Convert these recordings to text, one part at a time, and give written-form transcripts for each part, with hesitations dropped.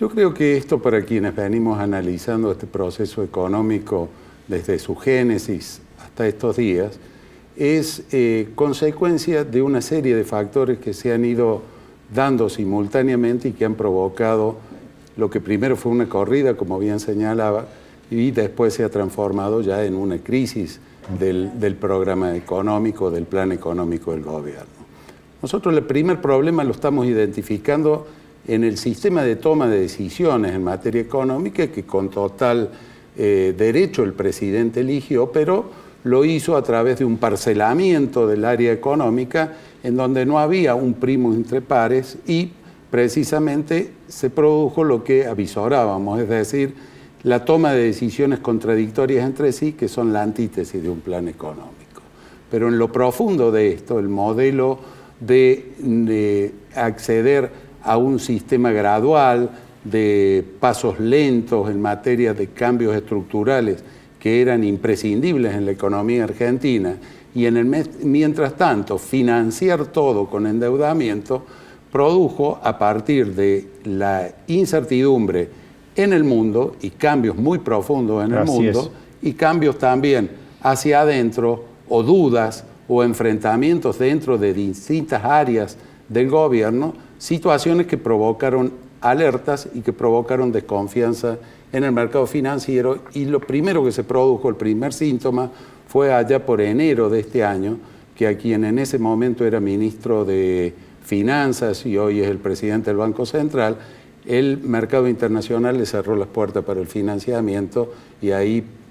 Yo creo que esto, para quienes venimos analizando este proceso económico desde su génesis hasta estos días, es consecuencia de una serie de factores que se han ido dando simultáneamente y que han provocado lo que primero fue una corrida, como bien señalaba, y después se ha transformado ya en una crisis del programa económico, del plan económico del gobierno. Nosotros el primer problema lo estamos identificando en el sistema de toma de decisiones en materia económica, que con total derecho el presidente eligió, pero lo hizo a través de un parcelamiento del área económica en donde no había un primo entre pares y precisamente se produjo lo que avisorábamos, es decir, la toma de decisiones contradictorias entre sí, que son la antítesis de un plan económico. Pero en lo profundo de esto, el modelo de acceder a un sistema gradual, de pasos lentos en materia de cambios estructurales que eran imprescindibles en la economía argentina, y mientras tanto financiar todo con endeudamiento, produjo, a partir de la incertidumbre en el mundo y cambios muy profundos en el mundo, y cambios también hacia adentro, o dudas o enfrentamientos dentro de distintas áreas del gobierno, situaciones que provocaron alertas y que provocaron desconfianza en el mercado financiero. Y lo primero que se produjo, el primer síntoma, fue allá por enero de este año, que a quien en ese momento era ministro de Finanzas y hoy es el presidente del Banco Central, el mercado internacional le cerró las puertas para el financiamiento, y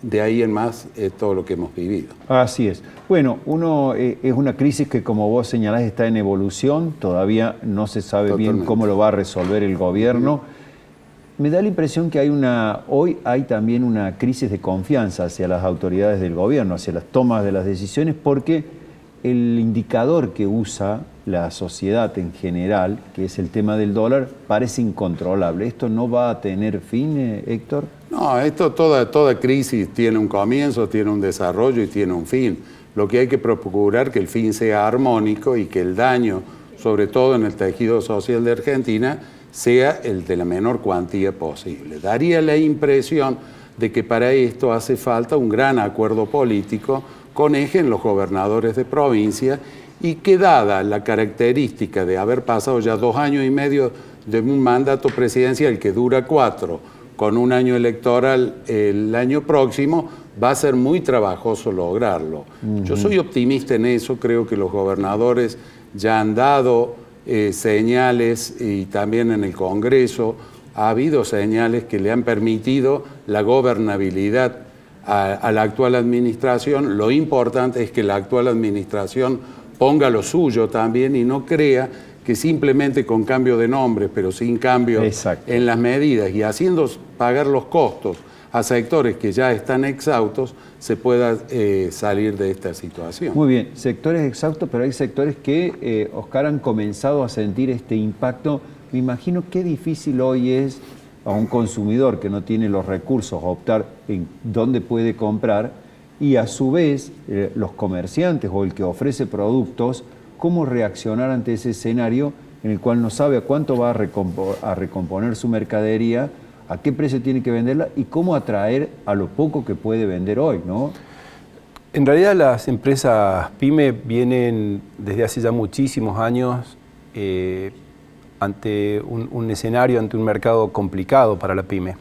de ahí en más todo lo que hemos vivido. Así es. Bueno, es una crisis que, como vos señalás, está en evolución, todavía no se sabe bien cómo lo va a resolver el gobierno. Me da la impresión que hoy hay también una crisis de confianza hacia las autoridades del gobierno, hacia las tomas de las decisiones, porque el indicador que usa la sociedad en general, que es el tema del dólar, parece incontrolable. ¿Esto no va a tener fin, Héctor? No, toda crisis tiene un comienzo, tiene un desarrollo y tiene un fin. Lo que hay que procurar que el fin sea armónico y que el daño, sobre todo en el tejido social de Argentina, sea el de la menor cuantía posible. Daría la impresión de que para esto hace falta un gran acuerdo político con eje en los gobernadores de provincia, y que, dada la característica de haber pasado ya 2 años y medio de un mandato presidencial que dura 4, con un año electoral el año próximo, va a ser muy trabajoso lograrlo. Yo soy optimista en eso, creo que los gobernadores ya han dado señales, y también en el Congreso ha habido señales que le han permitido la gobernabilidad a la actual administración. Lo importante es que la actual administración ponga lo suyo también y no crea que simplemente con cambio de nombres, pero sin cambio en las medidas y haciendo pagar los costos a sectores que ya están exhaustos, se pueda salir de esta situación. Muy bien, sectores exhaustos, pero hay sectores que, Oscar, han comenzado a sentir este impacto. Me imagino qué difícil hoy es a un consumidor que no tiene los recursos optar en dónde puede comprar, y a su vez los comerciantes o el que ofrece productos, cómo reaccionar ante ese escenario en el cual no sabe a cuánto va a recomponer su mercadería, a qué precio tiene que venderla y cómo atraer a lo poco que puede vender hoy, ¿no? En realidad las empresas PYME vienen desde hace ya muchísimos años ante un escenario, ante un mercado complicado para la PYME.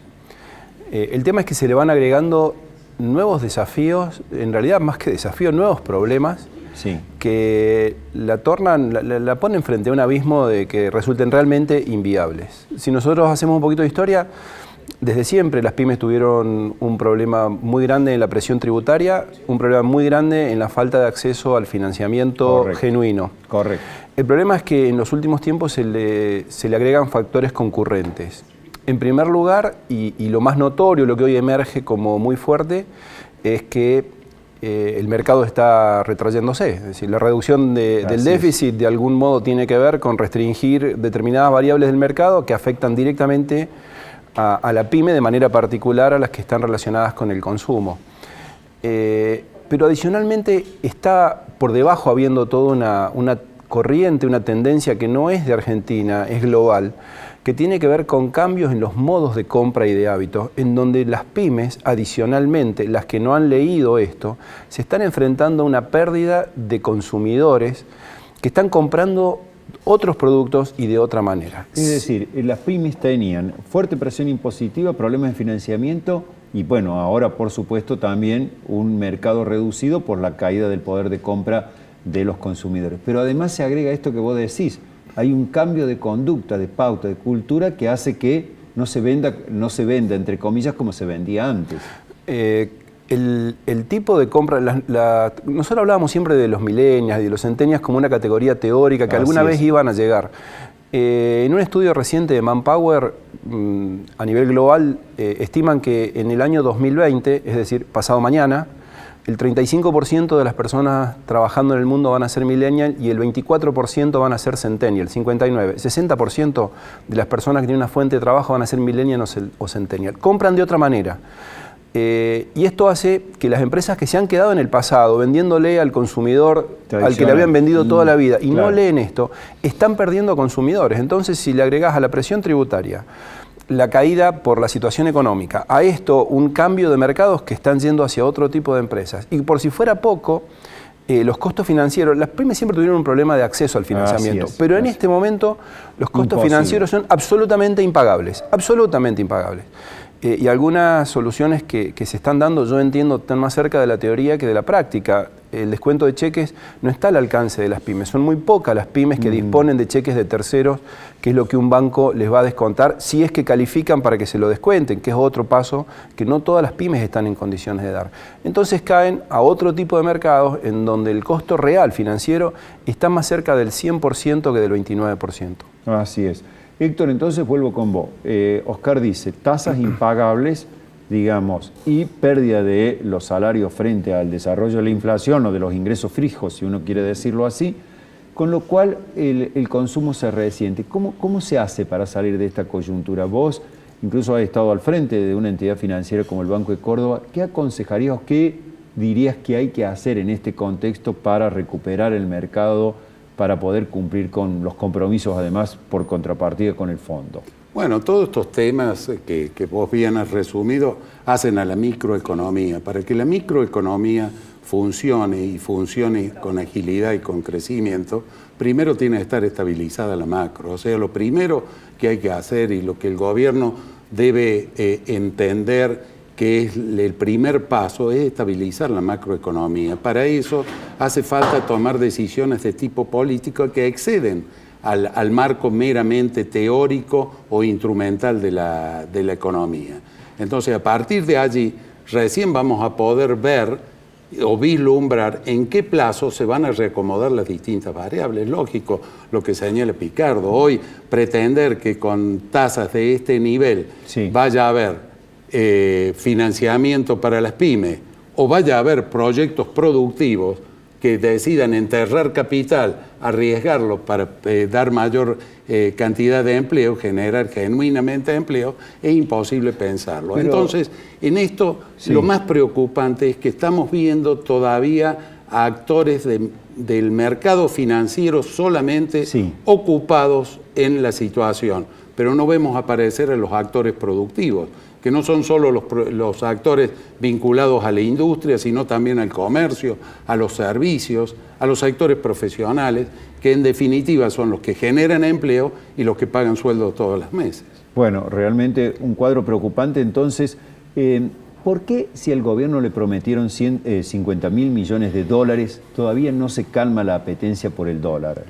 El tema es que se le van agregando nuevos desafíos, en realidad más que desafíos, nuevos problemas, que la ponen frente a un abismo de que resulten realmente inviables. Si nosotros hacemos un poquito de historia, desde siempre las pymes tuvieron un problema muy grande en la presión tributaria, un problema muy grande en la falta de acceso al financiamiento genuino. Correcto. El problema es que en los últimos tiempos se le agregan factores concurrentes. En primer lugar, y lo más notorio, lo que hoy emerge como muy fuerte, es que el mercado está retrayéndose. Es decir, la reducción del déficit de algún modo tiene que ver con restringir determinadas variables del mercado que afectan directamente a la pyme, de manera particular a las que están relacionadas con el consumo. Pero adicionalmente está por debajo habiendo toda una corriente, una tendencia que no es de Argentina, es global, que tiene que ver con cambios en los modos de compra y de hábitos, en donde las pymes, adicionalmente, las que no han leído esto, se están enfrentando a una pérdida de consumidores que están comprando otros productos y de otra manera. Es decir, las pymes tenían fuerte presión impositiva, problemas de financiamiento y bueno, ahora por supuesto también un mercado reducido por la caída del poder de compra de los consumidores. Pero además se agrega esto que vos decís, hay un cambio de conducta, de pauta, de cultura que hace que no se venda entre comillas como se vendía antes. El tipo de compra, nosotros hablábamos siempre de los millennials y de los centennials como una categoría teórica que alguna vez iban a llegar. En un estudio reciente de Manpower, a nivel global, estiman que en el año 2020, es decir, pasado mañana, el 35% de las personas trabajando en el mundo van a ser millennial y el 24% van a ser centennial, 59%. 60% de las personas que tienen una fuente de trabajo van a ser millennial o centennial. Compran de otra manera. Y esto hace que las empresas que se han quedado en el pasado vendiéndole al consumidor al que le habían vendido toda la vida y no leen esto, están perdiendo consumidores. Entonces, si le agregás a la presión tributaria, la caída por la situación económica, a esto un cambio de mercados que están yendo hacia otro tipo de empresas, y por si fuera poco, los costos financieros, las pymes siempre tuvieron un problema de acceso al financiamiento, pero en este momento los costos financieros son absolutamente impagables, y algunas soluciones que se están dando, yo entiendo, están más cerca de la teoría que de la práctica. El descuento de cheques no está al alcance de las pymes. Son muy pocas las pymes que disponen de cheques de terceros, que es lo que un banco les va a descontar, si es que califican para que se lo descuenten, que es otro paso que no todas las pymes están en condiciones de dar. Entonces caen a otro tipo de mercados en donde el costo real financiero está más cerca del 100% que del 29%. Así es. Héctor, entonces vuelvo con vos. Oscar dice, tasas impagables, digamos, y pérdida de los salarios frente al desarrollo de la inflación o de los ingresos fijos, si uno quiere decirlo así, con lo cual el consumo se resiente. ¿Cómo se hace para salir de esta coyuntura? Vos incluso has estado al frente de una entidad financiera como el Banco de Córdoba. ¿Qué aconsejarías o qué dirías que hay que hacer en este contexto para recuperar el mercado, para poder cumplir con los compromisos, además, por contrapartida con el fondo? Bueno, todos estos temas que vos bien has resumido hacen a la microeconomía. Para que la microeconomía funcione y funcione con agilidad y con crecimiento, primero tiene que estar estabilizada la macro. O sea, lo primero que hay que hacer y lo que el gobierno debe entender que es el primer paso es estabilizar la macroeconomía. Para eso hace falta tomar decisiones de tipo político que exceden al marco meramente teórico o instrumental de la economía. Entonces, a partir de allí, recién vamos a poder ver o vislumbrar en qué plazo se van a reacomodar las distintas variables. Lógico, lo que señala Picardo, hoy pretender que con tasas de este nivel vaya a haber financiamiento para las pymes o vaya a haber proyectos productivos que decidan enterrar capital, arriesgarlo para dar mayor cantidad de empleo, generar genuinamente empleo, es imposible pensarlo. Pero, entonces, en esto lo más preocupante es que estamos viendo todavía a actores del mercado financiero solamente ocupados en la situación, pero no vemos aparecer a los actores productivos, que no son solo los actores vinculados a la industria, sino también al comercio, a los servicios, a los sectores profesionales, que en definitiva son los que generan empleo y los que pagan sueldos todos los meses. Bueno, realmente un cuadro preocupante. Entonces, ¿por qué si al gobierno le prometieron 50.000 millones de dólares, todavía no se calma la apetencia por el dólar?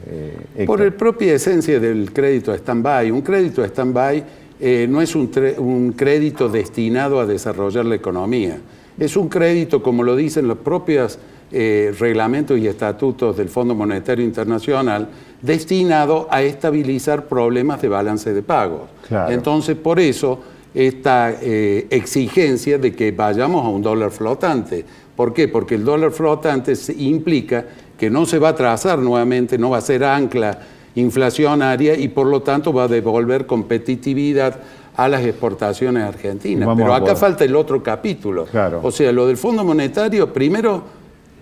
Por la propia esencia del crédito stand-by. Un crédito stand-by no es un crédito destinado a desarrollar la economía. Es un crédito, como lo dicen los propios reglamentos y estatutos del Fondo Monetario Internacional, destinado a estabilizar problemas de balance de pagos. Claro. Entonces, por eso, esta exigencia de que vayamos a un dólar flotante. ¿Por qué? Porque el dólar flotante implica que no se va a trazar nuevamente, no va a ser ancla inflacionaria y por lo tanto va a devolver competitividad a las exportaciones argentinas. Pero acá falta el otro capítulo. Claro. O sea, lo del Fondo Monetario, primero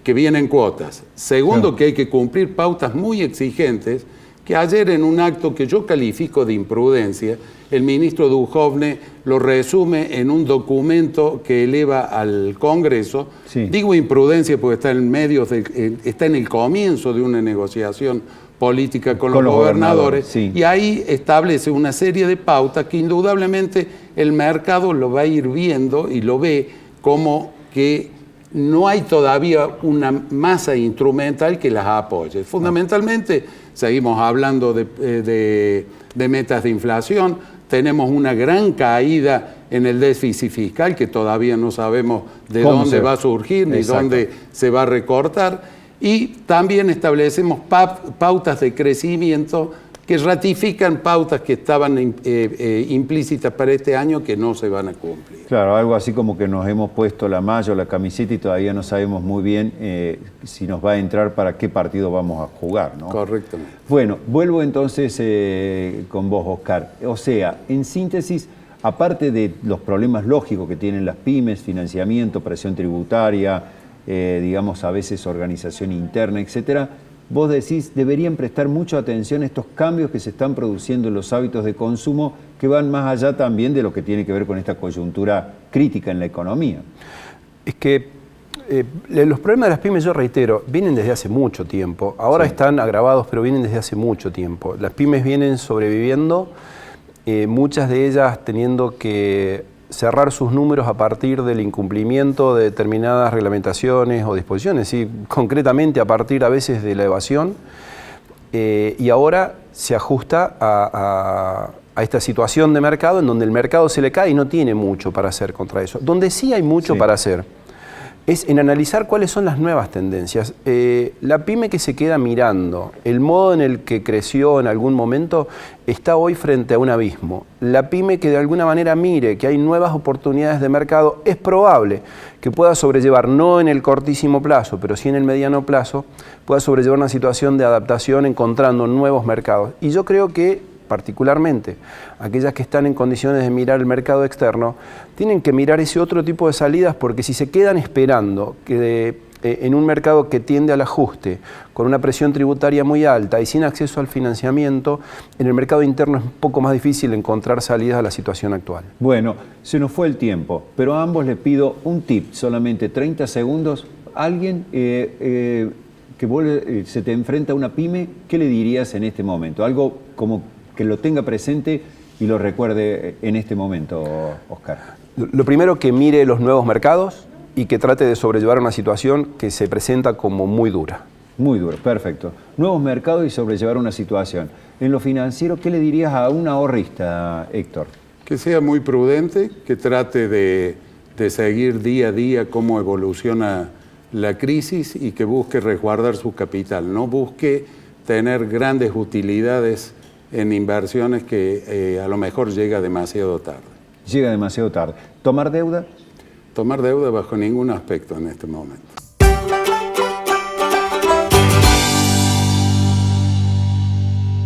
que vienen cuotas. Segundo, que hay que cumplir pautas muy exigentes, que ayer en un acto que yo califico de imprudencia, el ministro Duhovne lo resume en un documento que eleva al Congreso. Sí. Digo imprudencia porque está está en el comienzo de una negociación política con los gobernadores, sí. Y ahí establece una serie de pautas que indudablemente el mercado lo va a ir viendo y lo ve como que no hay todavía una masa instrumental que las apoye. Fundamentalmente, seguimos hablando de metas de inflación, tenemos una gran caída en el déficit fiscal que todavía no sabemos de dónde va a surgir ni dónde se va a recortar. Y también establecemos pautas de crecimiento que ratifican pautas que estaban implícitas para este año que no se van a cumplir. Claro, algo así como que nos hemos puesto la malla o la camiseta y todavía no sabemos muy bien si nos va a entrar para qué partido vamos a jugar, ¿no? Correctamente. Bueno, vuelvo entonces con vos, Oscar. O sea, en síntesis, aparte de los problemas lógicos que tienen las pymes, financiamiento, presión tributaria, digamos a veces organización interna, etcétera, vos decís, deberían prestar mucha atención a estos cambios que se están produciendo en los hábitos de consumo que van más allá también de lo que tiene que ver con esta coyuntura crítica en la economía. Es que los problemas de las pymes, yo reitero, vienen desde hace mucho tiempo. Ahora sí. Están agravados, pero vienen desde hace mucho tiempo. Las pymes vienen sobreviviendo, muchas de ellas teniendo que cerrar sus números a partir del incumplimiento de determinadas reglamentaciones o disposiciones, ¿sí? Concretamente a partir a veces de la evasión, y ahora se ajusta a esta situación de mercado en donde el mercado se le cae y no tiene mucho para hacer contra eso. Donde sí hay mucho para hacer es en analizar cuáles son las nuevas tendencias. La pyme que se queda mirando, el modo en el que creció en algún momento, está hoy frente a un abismo. La pyme que de alguna manera mire que hay nuevas oportunidades de mercado, es probable que pueda sobrellevar, no en el cortísimo plazo, pero sí en el mediano plazo, pueda sobrellevar una situación de adaptación encontrando nuevos mercados. Y yo creo que particularmente aquellas que están en condiciones de mirar el mercado externo, tienen que mirar ese otro tipo de salidas, porque si se quedan esperando que en un mercado que tiende al ajuste, con una presión tributaria muy alta y sin acceso al financiamiento, en el mercado interno es un poco más difícil encontrar salidas a la situación actual. Bueno, se nos fue el tiempo, pero a ambos les pido un tip, solamente 30 segundos. Alguien que se te enfrenta a una pyme, ¿qué le dirías en este momento? Algo como que lo tenga presente y lo recuerde en este momento, Oscar. Lo primero, que mire los nuevos mercados y que trate de sobrellevar una situación que se presenta como muy dura. Muy dura, perfecto. Nuevos mercados y sobrellevar una situación. En lo financiero, ¿qué le dirías a un ahorrista, Héctor? Que sea muy prudente, que trate de seguir día a día cómo evoluciona la crisis y que busque resguardar su capital, no busque tener grandes utilidades en inversiones que a lo mejor llega demasiado tarde. Llega demasiado tarde. ¿Tomar deuda? Tomar deuda bajo ningún aspecto en este momento.